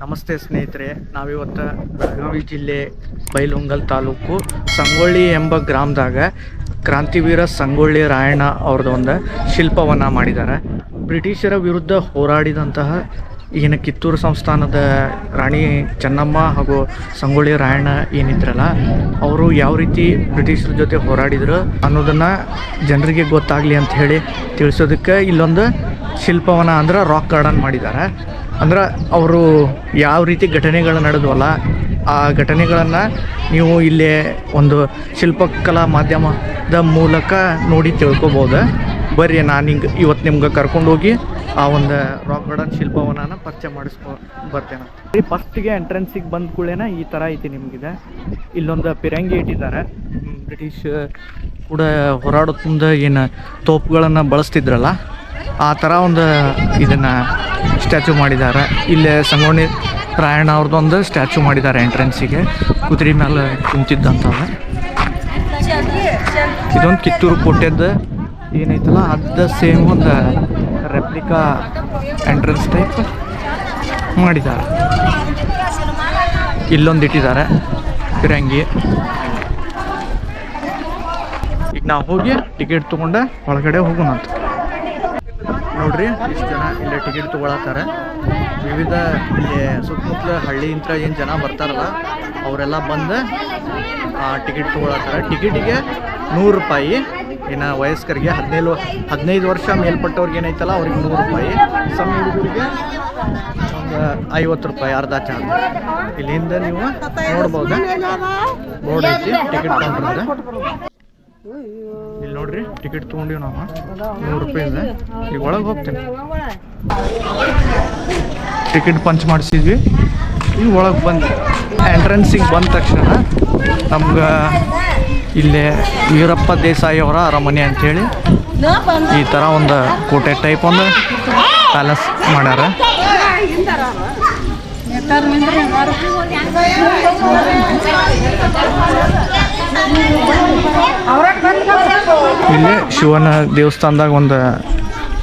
ನಮಸ್ತೆ ಸ್ನೇಹಿತರೆ, ನಾವಿವತ್ತು ಬೆಳಗಾವಿ ಜಿಲ್ಲೆ ಬೈಲಹೊಂಗಲ ತಾಲೂಕು ಸಂಗೊಳ್ಳಿ ಎಂಬ ಗ್ರಾಮದಾಗ ಕ್ರಾಂತಿವೀರ ಸಂಗೊಳ್ಳಿ ರಾಯಣ್ಣ ಅವ್ರದ್ದು ಒಂದು ಶಿಲ್ಪವನ್ನು ಮಾಡಿದ್ದಾರೆ. ಬ್ರಿಟಿಷರ ವಿರುದ್ಧ ಹೋರಾಡಿದಂತಹ ಏನು ಕಿತ್ತೂರು ಸಂಸ್ಥಾನದ ರಾಣಿ ಚೆನ್ನಮ್ಮ ಹಾಗೂ ಸಂಗೊಳ್ಳಿ ರಾಯಣ್ಣ ಏನಿದ್ರಲ್ಲ, ಅವರು ಯಾವ ರೀತಿ ಬ್ರಿಟಿಷರ ಜೊತೆ ಹೋರಾಡಿದ್ರು ಅನ್ನೋದನ್ನು ಜನರಿಗೆ ಗೊತ್ತಾಗಲಿ ಅಂತ ಹೇಳಿ ತಿಳಿಸೋದಕ್ಕೆ ಇಲ್ಲೊಂದು ಶಿಲ್ಪವನ್ನು ಅಂದ್ರೆ ರಾಕ್ ಗಾರ್ಡನ್ ಮಾಡಿದ್ದಾರೆ. ಅಂದ್ರೆ ಅವರು ಯಾವ ರೀತಿ ಘಟನೆಗಳು ನಡೆದ್ವಲ್ಲ ಆ ಘಟನೆಗಳನ್ನು ನೀವು ಇಲ್ಲೇ ಒಂದು ಶಿಲ್ಪಕಲಾ ಮಾಧ್ಯಮದ ಮೂಲಕ ನೋಡಿ ತಿಳ್ಕೊಬೋದು. ಬರ್ರಿ, ನಾನು ಇವತ್ತು ನಿಮ್ಗೆ ಕರ್ಕೊಂಡೋಗಿ ಆ ಒಂದು ರಾಕ್ ಗಾರ್ಡನ್ ಶಿಲ್ಪವನ್ನು ಪರಿಚಯ ಬರ್ತೇನೆ. ಫಸ್ಟಿಗೆ ಎಂಟ್ರೆನ್ಸಿಗೆ ಬಂದ ಕೂಡಲೇ ಈ ಥರ ಐತಿ ನಿಮಗಿದೆ. ಇಲ್ಲೊಂದು ಪಿರಂಗಿ ಇಟ್ಟಿದ್ದಾರೆ. ಬ್ರಿಟಿಷ್ ಕೂಡ ಹೋರಾಡೋದು ಮುಂದೆ ಏನು ತೋಪುಗಳನ್ನು ಬಳಸ್ತಿದ್ರಲ್ಲ ಆ ಥರ ಒಂದು ಇದನ್ನು ಸ್ಟ್ಯಾಚು ಮಾಡಿದ್ದಾರೆ. ಇಲ್ಲೇ ಸಂಗೊಳ್ಳಿ ರಾಯಣ್ಣ ಅವ್ರದ್ದೊಂದು ಸ್ಟ್ಯಾಚು ಮಾಡಿದ್ದಾರೆ ಎಂಟ್ರೆನ್ಸಿಗೆ, ಕುದುರೆ ಮೇಲೆ ಕುಂತಿದ್ದಂಥದ್ದು. ಇದೊಂದು ಕಿತ್ತೂರು ಕೋಟೆದ್ದು ಏನೈತಲ್ಲ ಅದು ಸೇಮ್ ಒಂದು ರೆಪ್ಲಿಕಾ ಎಂಟ್ರೆನ್ಸ್ ಟೈಪ್ ಮಾಡಿದ್ದಾರೆ. ಇಲ್ಲೊಂದು ಇಟ್ಟಿದ್ದಾರೆ ಫಿರಂಗಿ. ಈಗ ನಾವು ಹೋಗಿ ಟಿಕೆಟ್ ತೊಗೊಂಡು ಒಳಗಡೆ ಹೋಗೋಣ ಅಂತ. ನೋಡ್ರಿ, ಇಷ್ಟು ಜನ ಇಲ್ಲೇ ಟಿಕೆಟ್ ತೊಗೊಳತ್ತಾರೆ. ವಿವಿಧ ಇಲ್ಲಿ ಸುತ್ತಮುತ್ತಲ ಹಳ್ಳಿಯಿಂದ ಏನು ಜನ ಬರ್ತಾರಲ್ಲ ಅವರೆಲ್ಲ ಬಂದು ಟಿಕೆಟ್ ತೊಗೊಳತ್ತಾರೆ. ಟಿಕೆಟಿಗೆ 100 ರೂಪಾಯಿ. ಇನ್ನು ವಯಸ್ಕರಿಗೆ 15 ವರ್ಷ ಮೇಲ್ಪಟ್ಟವ್ರಿಗೆ ಏನೈತಲ್ಲ ಅವ್ರಿಗೆ 100 ರೂಪಾಯಿ. ಸಣ್ಣ ಹುಡುಗರಿಗೆ ಒಂದು 50 ರೂಪಾಯಿ ಅರ್ಧ ಚಾರ್ಜ್. ಇಲ್ಲಿಂದ ನೀವು ನೋಡ್ಬೋದು, ಬೋರ್ಡ್ ಐತಿ ಟಿಕೆಟ್ ಕೌಂಟ್ರಿಂದ. ಇಲ್ಲಿ ನೋಡ್ರಿ, ಟಿಕೆಟ್ ತೊಗೊಂಡಿವಿ ನಾವು 100 ರೂಪಾಯಿ ಇದೆ. ಈಗ ಒಳಗೆ ಹೋಗ್ತೇನೆ. ಟಿಕೆಟ್ ಪಂಚ್ ಮಾಡಿಸಿದ್ವಿ. ಈಗ ಒಳಗೆ ಬಂದು ಎಂಟ್ರೆನ್ಸಿಗೆ ಬಂದ ತಕ್ಷಣ ನಮ್ಗೆ ಇಲ್ಲೇ ವೀರಪ್ಪ ದೇಸಾಯಿ ಅವರ ಅರಮನೆ ಅಂಥೇಳಿ ಈ ಥರ ಒಂದು ಕೋಟೆ ಟೈಪ್ ಒಂದು ಪ್ಯಾಲೇಸ್ ಮಾಡ್ಯಾರ. ಇಲ್ಲಿ ಶಿವನ ದೇವಸ್ಥಾನದಾಗ ಒಂದು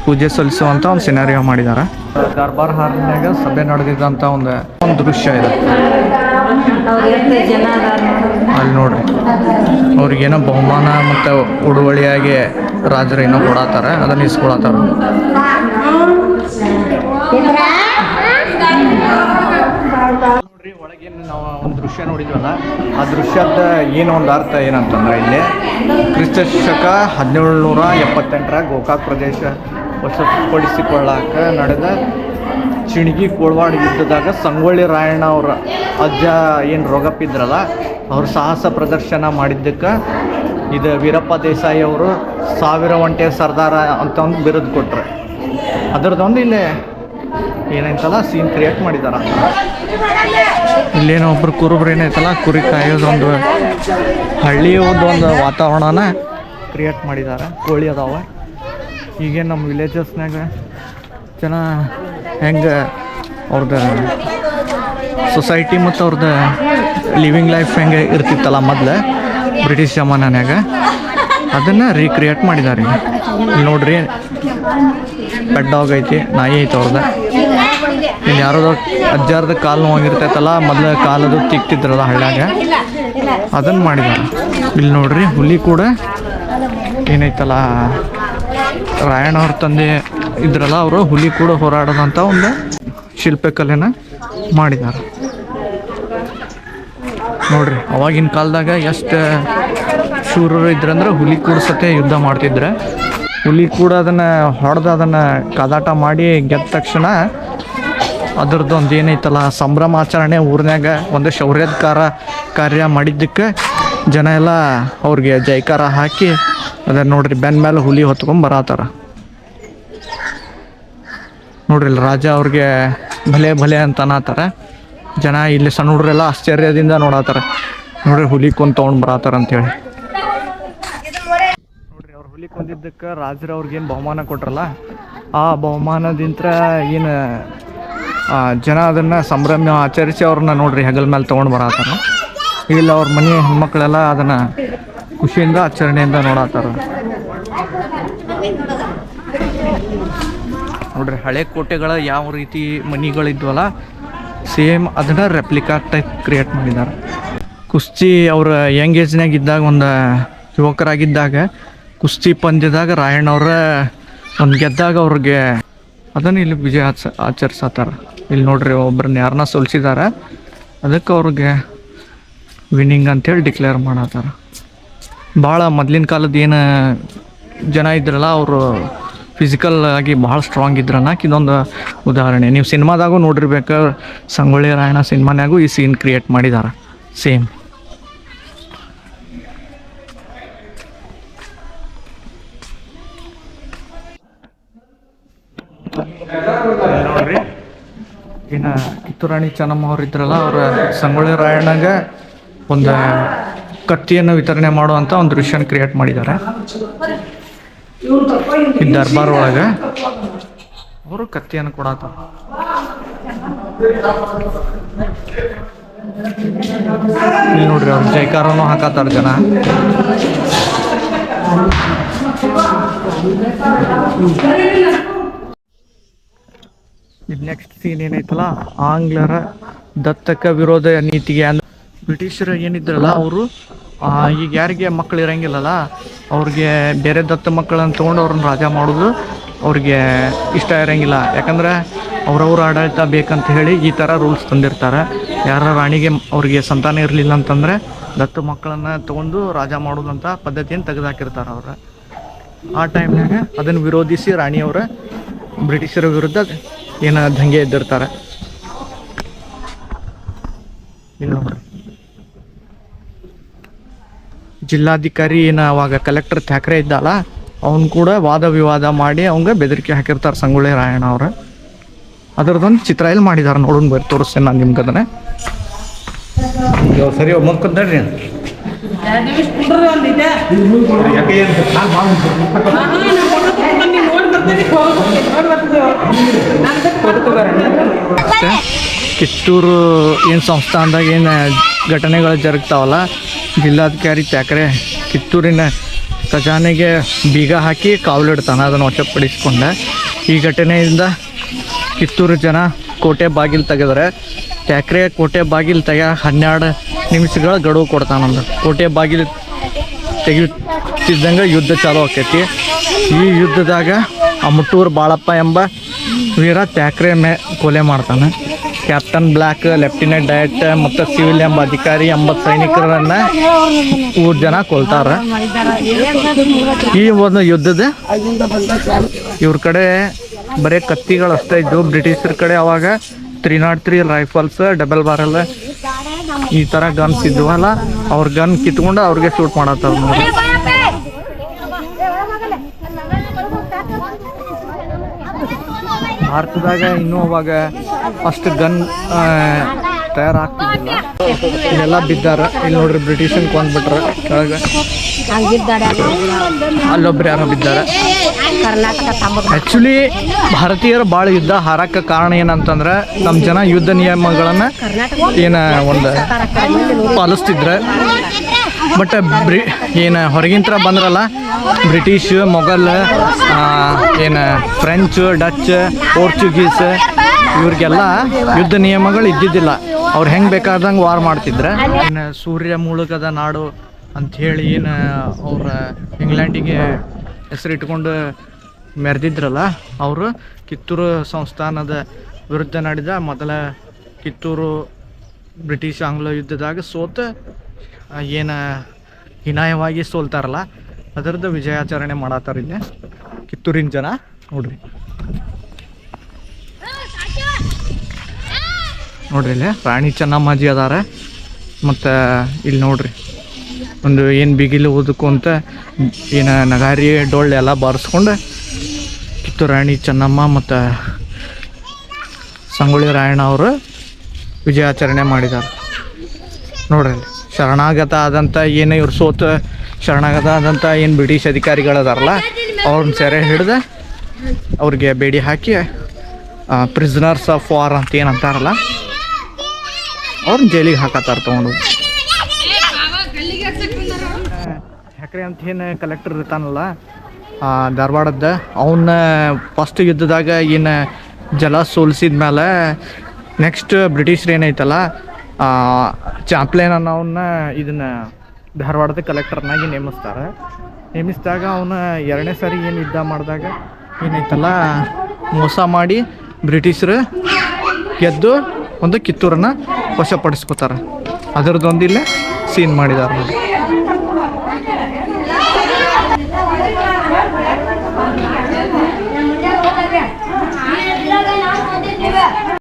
ಪೂಜೆ ಸಲ್ಲಿಸುವಂಥ ಒಂದು ಸಿನಾರಿಯೋ ಮಾಡಿದ್ದಾರೆ. ದರ್ಬಾರ್ ಹಾಲ್ನಾಗ ಸಭೆ ನಡೆದಿದ್ದಂಥ ಒಂದು ದೃಶ್ಯ ಇದೆ. ಅಲ್ಲಿ ನೋಡ್ರಿ, ಅವ್ರಿಗೇನೋ ಬಹುಮಾನ ಮತ್ತು ಉಡುವಳಿಯಾಗಿ ರಾಜರು ಏನೋ ಕೊಡತ್ತಾರೆ, ಅದನ್ನು ಇಸ್ಕೊಳತ್ತಾರ. ನೋಡ್ರಿ, ಒಳಗೇನು ನಾವು ಒಂದು ದೃಶ್ಯ ನೋಡಿದ್ವಲ್ಲ ಆ ದೃಶ್ಯದ ಏನೋ ಒಂದು ಅರ್ಥ ಏನಂತಂದ್ರೆ, ಇಲ್ಲಿ ಕ್ರಿಸ್ತ ಶಕ 1778 ಗೋಕಾಕ್ ಪ್ರದೇಶ ವಶಪಡಿಸಿಕೊಳ್ಳಾಕ ನಡೆದ ಚಿಣಗಿ ಕೋಳ್ವಾಡ ಯುದ್ಧದಾಗ ಸಂಗೊಳ್ಳಿ ರಾಯಣ್ಣ ಅವರ ಅಜ್ಜ ಏನು ರೋಗಪ್ಪಿದ್ರಲ್ಲ ಅವ್ರು ಸಾಹಸ ಪ್ರದರ್ಶನ ಮಾಡಿದ್ದಕ್ಕೆ ಇದು ವೀರಪ್ಪ ದೇಸಾಯಿ ಅವರು 1000 ಒಂಟೆ ಸರ್ದಾರ ಅಂತ ಒಂದು ಬಿರುದು ಕೊಟ್ಟರು. ಅದರದೊಂದು ಇಲ್ಲೇ ಏನೈತಲ್ಲ ಸೀನ್ ಕ್ರಿಯೇಟ್ ಮಾಡಿದಾರ. ಇಲ್ಲೇನೋ ಒಬ್ರು ಕುರುಬ್ರು ಏನೈತಲ್ಲ ಕುರಿ ಕಾಯೋದೊಂದು ಹಳ್ಳಿಯದೊಂದು ವಾತಾವರಣನ ಕ್ರಿಯೇಟ್ ಮಾಡಿದ್ದಾರೆ. ಕೋಳಿ ಅದಾವ. ಈಗೇನು ನಮ್ಮ ವಿಲೇಜಸ್ನಾಗ ಜನ ಹೆಂಗೆ ಅವ್ರದ್ದು ಸೊಸೈಟಿ ಮತ್ತು ಅವ್ರದ್ದು ಲಿವಿಂಗ್ ಲೈಫ್ ಹೆಂಗೆ ಇರ್ತಿತ್ತಲ್ಲ ಮೊದಲು ಬ್ರಿಟಿಷ್ ಜಮಾನ್ಯಾಗ, ಅದನ್ನು ರೀಕ್ರಿಯೇಟ್ ಮಾಡಿದ್ದಾರೆ. ಇಲ್ಲಿ ನೋಡ್ರಿ, ಪೆಟ್ ಡಾಗ್ ಐತಿ, ನಾಯಿ ಐತೆ ಅವ್ರದ್ದು. ಇಲ್ಲಿ ಯಾರೋದು ಅಜ್ಜಾರ್ದ ಕಾಲು ನೋವಾಗಿರ್ತೈತಲ್ಲ, ಮೊದಲು ಕಾಲದು ತಿಕ್ತಿದ್ರಲ್ಲ ಹಳ್ಳ್ಯಾಗ, ಅದನ್ನು ಮಾಡಿದ್ದಾರೆ. ಇಲ್ಲಿ ನೋಡ್ರಿ, ಹುಲಿ ಕೂಡ ಏನೈತಲ್ಲ ರಾಯಣ್ಣ ಅವ್ರ ತಂದೆ ಇದ್ರಲ್ಲ ಅವರು ಹುಲಿ ಕೂಡ ಹೋರಾಡೋದಂಥ ಒಂದು ಶಿಲ್ಪಕಲೆನ ಮಾಡಿದ್ದಾರೆ. ನೋಡ್ರಿ, ಅವಾಗಿನ ಕಾಲದಾಗ ಎಷ್ಟು ಶೂರರು ಇದ್ರಂದ್ರೆ ಹುಲಿ ಕೂಡ ಸತೆ ಯುದ್ಧ ಮಾಡ್ತಿದ್ರೆ. ಹುಲಿ ಕೂಡ ಅದನ್ನು ಹೊಡೆದು ಅದನ್ನು ಕಾದಾಟ ಮಾಡಿ ಗೆದ್ದ ತಕ್ಷಣ ಅದರದ್ದೊಂದು ಏನೈತಲ್ಲ ಸಂಭ್ರಮಾಚರಣೆ ಊರಿನಾಗ ಒಂದು ಶೌರ್ಯದ ಕಾರ್ಯ ಮಾಡಿದ್ದಕ್ಕೆ ಜನ ಎಲ್ಲ ಅವ್ರಿಗೆ ಜೈಕಾರ ಹಾಕಿ ಅದನ್ನು ನೋಡ್ರಿ ಬೆನ್ನ ಮೇಲೆ ಹುಲಿ ಹೊತ್ಕೊಂಡು ಬರತ್ತಾರ. ನೋಡ್ರಿ, ಇಲ್ಲಿ ರಾಜ ಅವ್ರಿಗೆ ಭಲೆ ಭಲೆ ಅಂತ ಅನ್ನತ್ತಾರ. ಜನ ಇಲ್ಲಿ ಸಣ್ಣ ಹುಡ್ರೆಲ್ಲ ಆಶ್ಚರ್ಯದಿಂದ ನೋಡತ್ತಾರ. ನೋಡ್ರಿ, ಹುಲಿ ಕೊಂದು ತೊಗೊಂಡು ಬರತ್ತಾರ ಅಂತೇಳಿ. ನೋಡ್ರಿ, ಅವ್ರು ಹುಲಿ ಕೊಂದಿದ್ದಕ್ಕೆ ರಾಜರು ಅವ್ರಿಗೇನು ಬಹುಮಾನ ಕೊಟ್ರಲ್ಲ ಆ ಬಹುಮಾನದಿಂದ ಏನು ಜನ ಅದನ್ನು ಸಂಭ್ರಮ ಆಚರಿಸಿ ಅವ್ರನ್ನ ನೋಡ್ರಿ ಹೆಗಲ ಮೇಲೆ ತೊಗೊಂಡು ಬರತ್ತಾರ. ಇಲ್ಲ ಅವ್ರ ಮನೆ ಹೆಣ್ಮಕ್ಳೆಲ್ಲ ಅದನ್ನು ಖುಷಿಯಿಂದ ಆಚರಣೆಯಿಂದ ನೋಡತ್ತಾರ. ನೋಡ್ರಿ, ಹಳೆ ಕೋಟೆಗಳ ಯಾವ ರೀತಿ ಮನಿಗಳಿದ್ವಲ್ಲ ಸೇಮ್ ಅದನ್ನ ರೆಪ್ಲಿಕಾ ಟೈಪ್ ಕ್ರಿಯೇಟ್ ಮಾಡಿದ್ದಾರೆ. ಕುಸ್ತಿ ಅವ್ರ ಯಂಗ್ ಏಜ್ನಾಗ ಇದ್ದಾಗ ಒಂದು ಯುವಕರಾಗಿದ್ದಾಗ ಕುಸ್ತಿ ಪಂದ್ಯದಾಗ ರಾಯಣ್ಣ ಅವ್ರ ಒಂದು ಗೆದ್ದಾಗ ಅವ್ರಿಗೆ ಅದನ್ನು ಇಲ್ಲಿ ವಿಜಯ ಆಚರಿಸತ್ತಾರ. ಇಲ್ಲಿ ನೋಡ್ರಿ ಒಬ್ರನ್ನ ಯಾರನ್ನ ಸೋಲಿಸಿದಾರ, ಅದಕ್ಕೆ ಅವ್ರಿಗೆ ವಿನ್ನಿಂಗ್ ಅಂಥೇಳಿ ಡಿಕ್ಲೇರ್ ಮಾಡತ್ತಾರ. ಭಾಳ ಮೊದಲಿನ ಕಾಲದ ಏನು ಜನ ಇದ್ರಲ್ಲ ಅವರು ಫಿಸಿಕಲ್ ಆಗಿ ಭಾಳ ಸ್ಟ್ರಾಂಗ್ ಇದ್ರನ್ನಕ್ಕೆ ಇದೊಂದು ಉದಾಹರಣೆ. ನೀವು ಸಿನಿಮಾದಾಗೂ ನೋಡಿರ್ಬೇಕು, ಸಂಗೊಳ್ಳಿ ರಾಯಣ್ಣ ಸಿನಿಮಾನಾಗೂ ಈ ಸೀನ್ ಕ್ರಿಯೇಟ್ ಮಾಡಿದ್ದಾರೆ ಸೇಮ್. ನೋಡ್ರಿ ಇನ್ನು ಕಿತ್ತೂರು ರಾಣಿ ಚೆನ್ನಮ್ಮ ಅವ್ರು ಇದ್ರಲ್ಲ, ಅವ್ರ ಸಂಗೊಳ್ಳಿ ರಾಯಣ್ಣಗೆ ಒಂದು ಕತ್ತಿಯನ್ನು ವಿತರಣೆ ಮಾಡುವಂಥ ಒಂದು ದೃಶ್ಯನ ಕ್ರಿಯೇಟ್ ಮಾಡಿದ್ದಾರೆ ಈ ದರ್ಬಾರ್ ಒಳಗೆ. ಅವರು ಕತ್ತಿಯನ್ನು ಕೊಡತ್ತಾರ. ಇಲ್ಲಿ ನೋಡ್ರಿ ಅವ್ರು ಜೈಕಾರನು ಹಾಕತ್ತಾರ ಜನ. ಇದು ನೆಕ್ಸ್ಟ್ ಸೀನ್ ಏನೈತಲ್ಲ, ಆಂಗ್ಲರ ದತ್ತಕ ವಿರೋಧ ನೀತಿಗೆ ಬ್ರಿಟಿಷರು ಏನಿದ್ರಲ್ಲ ಅವರು ಈಗ ಯಾರಿಗೆ ಮಕ್ಕಳು ಇರಂಗಿಲ್ಲಲ್ಲ ಅವ್ರಿಗೆ ಬೇರೆ ದತ್ತ ಮಕ್ಕಳನ್ನು ತೊಗೊಂಡು ಅವ್ರನ್ನ ರಾಜ ಮಾಡೋದು ಅವ್ರಿಗೆ ಇಷ್ಟ ಇರೋಂಗಿಲ್ಲ. ಯಾಕಂದ್ರೆ ಅವ್ರವ್ರ ಆಡಳಿತ ಬೇಕಂತ ಹೇಳಿ ಈ ಥರ ರೂಲ್ಸ್ ತಂದಿರ್ತಾರೆ. ಯಾರ ರಾಣಿಗೆ ಅವ್ರಿಗೆ ಸಂತಾನ ಇರಲಿಲ್ಲ ಅಂತಂದರೆ ದತ್ತು ಮಕ್ಕಳನ್ನು ತೊಗೊಂಡು ರಾಜ ಮಾಡೋದಂಥ ಪದ್ಧತಿಯನ್ನು ತೆಗೆದುಹಾಕಿರ್ತಾರೆ ಅವ್ರು. ಆ ಟೈಮ್ನಾಗ ಅದನ್ನು ವಿರೋಧಿಸಿ ರಾಣಿಯವರ ಬ್ರಿಟಿಷರ ವಿರುದ್ಧ ಏನು ದಂಗೆ ಎದ್ದಿರ್ತಾರೆ. ಇಲ್ಲಿ ನೋಡ್ರಿ ಜಿಲ್ಲಾಧಿಕಾರಿ ಏನು ಅವಾಗ ಕಲೆಕ್ಟರ್ ಥ್ಯಾಕ್ರೆ ಇದ್ದಲ್ಲ, ಅವನು ಕೂಡ ವಾದ ವಿವಾದ ಮಾಡಿ ಅವಂಗೆ ಬೆದರಿಕೆ ಹಾಕಿರ್ತಾರೆ ಸಂಗೊಳ್ಳಿ ರಾಯಣ್ಣ ಅವ್ರು. ಅದರದೊಂದು ಚಿತ್ರ ಇಲ್ಲಿ ಮಾಡಿದಾರೆ, ನೋಡೋಣ ಬರ್ರಿ ತೋರಿಸ್ತೇನೆ ನಾನು ನಿಮ್ಗೆ ಅದನ್ನೇ. ಸರಿ ಮುದ್ಕೊಂಡ್ರಿ ಕಿತ್ತೂರು ಏನು ಸಂಸ್ಥಾನದಾಗ ಏನು ಘಟನೆಗಳು ಜರುಗ್ತಾವಲ್ಲ, ಜಿಲ್ಲಾಧಿಕಾರಿ ಥ್ಯಾಕ್ರೆ ಕಿತ್ತೂರಿನ ಖಜಾನೆಗೆ ಬೀಗ ಹಾಕಿ ಕಾವಲಿಡ್ತಾನೆ, ಅದನ್ನು ವಶಪಡಿಸ್ಕೊಂಡೆ. ಈ ಘಟನೆಯಿಂದ ಕಿತ್ತೂರು ಜನ ಕೋಟೆ ಬಾಗಿಲು ತೆಗೆದ್ರೆ ಥ್ಯಾಕ್ರೆ ಕೋಟೆ ಬಾಗಿಲು 12 ನಿಮಿಷಗಳ ಗಡುವು ಕೊಡ್ತಾನಂದು. ಕೋಟೆ ಬಾಗಿಲು ತೆಗಿತಿದ್ದಂಗೆ ಯುದ್ಧ ಚಾಲು ಆಕೈತಿ. ಈ ಯುದ್ಧದಾಗ ಆ ಮುಟ್ಟೂರು ಬಾಳಪ್ಪ ಎಂಬ ವೀರ ಥ್ಯಾಕ್ರೆ ಕೊಲೆ ಮಾಡ್ತಾನೆ. ಕ್ಯಾಪ್ಟನ್ ಬ್ಲ್ಯಾಕ್, ಲೆಫ್ಟಿನೆಂಟ್ ಡಯಟ್ ಮತ್ತು ಸಿವಿಲ್ ಎಂಬ ಅಧಿಕಾರಿ 80 ಸೈನಿಕರನ್ನು 3 ಜನ ಕೊಲ್ತಾರೆ. ಈ ಒಂದು ಯುದ್ಧದ ಇವ್ರ ಕಡೆ ಬರೀ ಕತ್ತಿಗಳು ಅಷ್ಟೇ ಇದ್ದು, ಬ್ರಿಟಿಷರ ಕಡೆ ಅವಾಗ 303 ರೈಫಲ್ಸ್, ಡಬಲ್ ಬಾರಲ್ ಈ ಥರ ಗನ್ಸ್ ಇದ್ವಲ್ಲ, ಅವ್ರ ಗನ್ ಕಿತ್ಕೊಂಡು ಅವ್ರಿಗೆ ಶೂಟ್ ಮಾಡತ್ತಾರ ನೋಡಿ. ಭಾರತದಾಗ ಇನ್ನೂ ಅವಾಗ ಅಷ್ಟು ಗನ್ ತಯಾರಾಗ್ತಿದ್ದಿಲ್ಲ. ಇಲ್ಲೆಲ್ಲ ಬಿದ್ದಾರ. ಇಲ್ಲಿ ನೋಡ್ರಿ ಬ್ರಿಟಿಷನ್ ಕೊಂದ್ಬಿಟ್ರ ಕೆಳಗೆ, ಅಲ್ಲೊಬ್ರು ಯಾರೋ ಬಿದ್ದಾರೆ. ಆ್ಯಕ್ಚುಲಿ ಭಾರತೀಯರು ಭಾಳ ಯುದ್ಧ ಹಾರಕ್ಕೆ ಕಾರಣ ಏನಂತಂದ್ರೆ ನಮ್ಮ ಜನ ಯುದ್ಧ ನಿಯಮಗಳನ್ನು ಏನು ಒಂದು ಪಾಲಿಸ್ತಿದ್ರೆ. ಬಟ್ ಏನು ಹೊರಗಿಂತ್ರ ಬಂದ್ರಲ್ಲ ಬ್ರಿಟಿಷ್, ಮೊಘಲ್, ಏನು ಫ್ರೆಂಚ್, ಡಚ್, ಪೋರ್ಚುಗೀಸ್ ಇವ್ರಿಗೆಲ್ಲ ಯುದ್ಧ ನಿಯಮಗಳು ಇದ್ದಿದ್ದಿಲ್ಲ. ಅವ್ರು ಹೆಂಗೆ ಬೇಕಾದಂಗೆ ವಾರ್ ಮಾಡ್ತಿದ್ರೆ. ಏನು ಸೂರ್ಯ ಮುಳುಗದ ನಾಡು ಅಂಥೇಳಿ ಏನು ಅವ್ರ ಇಂಗ್ಲೆಂಡಿಗೆ ಹೆಸರಿಟ್ಕೊಂಡು ಮೆರೆದಿದ್ರಲ್ಲ, ಅವರು ಕಿತ್ತೂರು ಸಂಸ್ಥಾನದ ವಿರುದ್ಧ ನಡೆದ ಮೊದಲ ಕಿತ್ತೂರು ಬ್ರಿಟಿಷ್ ಆಂಗ್ಲ ಯುದ್ಧದಾಗ ಸೋತು ಏನು ಹೀನಾಯವಾಗಿ ಸೋಲ್ತಾರಲ್ಲ, ಅದರದ್ದು ವಿಜಯಾಚರಣೆ ಮಾಡತ್ತಾರ ಇಲ್ಲಿ ಕಿತ್ತೂರಿನ ಜನ. ನೋಡ್ರಿ ಇಲ್ಲಿ ರಾಣಿ ಚೆನ್ನಮ್ಮಾಜಿ ಅದಾರ. ಮತ್ತು ಇಲ್ಲಿ ನೋಡ್ರಿ ಒಂದು ಏನು ಬಿಗಿಲು ಓದಕ್ಕಂತ ಏನು ನಗಾರಿ ಡೊಳ್ಳು ಎಲ್ಲ ಬಾರಿಸ್ಕೊಂಡು ಕಿತ್ತೂರು ರಾಣಿ ಚೆನ್ನಮ್ಮ ಮತ್ತು ಸಂಗೊಳ್ಳಿ ರಾಯಣ್ಣ ಅವರು ವಿಜಯಾಚರಣೆ ಮಾಡಿದ್ದಾರೆ. ನೋಡ್ರಿ ಶರಣಾಗತ ಆದಂಥ ಏನು ಇವ್ರು ಸೋತು ಶರಣಾಗತ ಆದಂಥ ಏನು ಬ್ರಿಟಿಷ್ ಅಧಿಕಾರಿಗಳದಾರಲ್ಲ, ಅವ್ರನ್ನ ಸೆರೆ ಹಿಡ್ದು ಅವ್ರಿಗೆ ಬೇಡಿ ಹಾಕಿ ಪ್ರಿಸ್ನರ್ಸ್ ಆಫ್ ವಾರ್ ಅಂತ ಏನು ಅಂತಾರಲ್ಲ, ಅವ್ರನ್ನ ಜೈಲಿಗೆ ಹಾಕತ್ತಾರ ತೊಗೊಂಡು. ಥ್ಯಾಕ್ರೆ ಅಂತ ಏನು ಕಲೆಕ್ಟರ್ ಇರ್ತಾನಲ್ಲ ಧಾರವಾಡದ, ಅವನ್ನ ಫಸ್ಟ್ ಯುದ್ಧದಾಗ ಏನು ಜಲ ಸೋಲಿಸಿದ ಮೇಲೆ ನೆಕ್ಸ್ಟ್ ಬ್ರಿಟಿಷ್ರು ಏನೈತಲ್ಲ ಚಾಂಪ್ಲೇನ್ ಅನ್ನೋವನ್ನ ಇದನ್ನು ಧಾರವಾಡದ ಕಲೆಕ್ಟರ್ನಾಗಿ ನೇಮಿಸಿದಾಗ ಅವನ 2ನೇ ಸಾರಿ ಏನು ಯುದ್ಧ ಮಾಡಿದಾಗ ಏನೈತಲ್ಲ ಮೋಸ ಮಾಡಿ ಬ್ರಿಟಿಷರು ಗೆದ್ದು ಒಂದು ಕಿತ್ತೂರನ್ನು ವಶಪಡಿಸ್ಕೋತಾರೆ. ಅದರದ್ದೊಂದಿಲ್ಲೇ ಸೀನ್ ಮಾಡಿದ್ದಾರೆ ನೋಡಿ.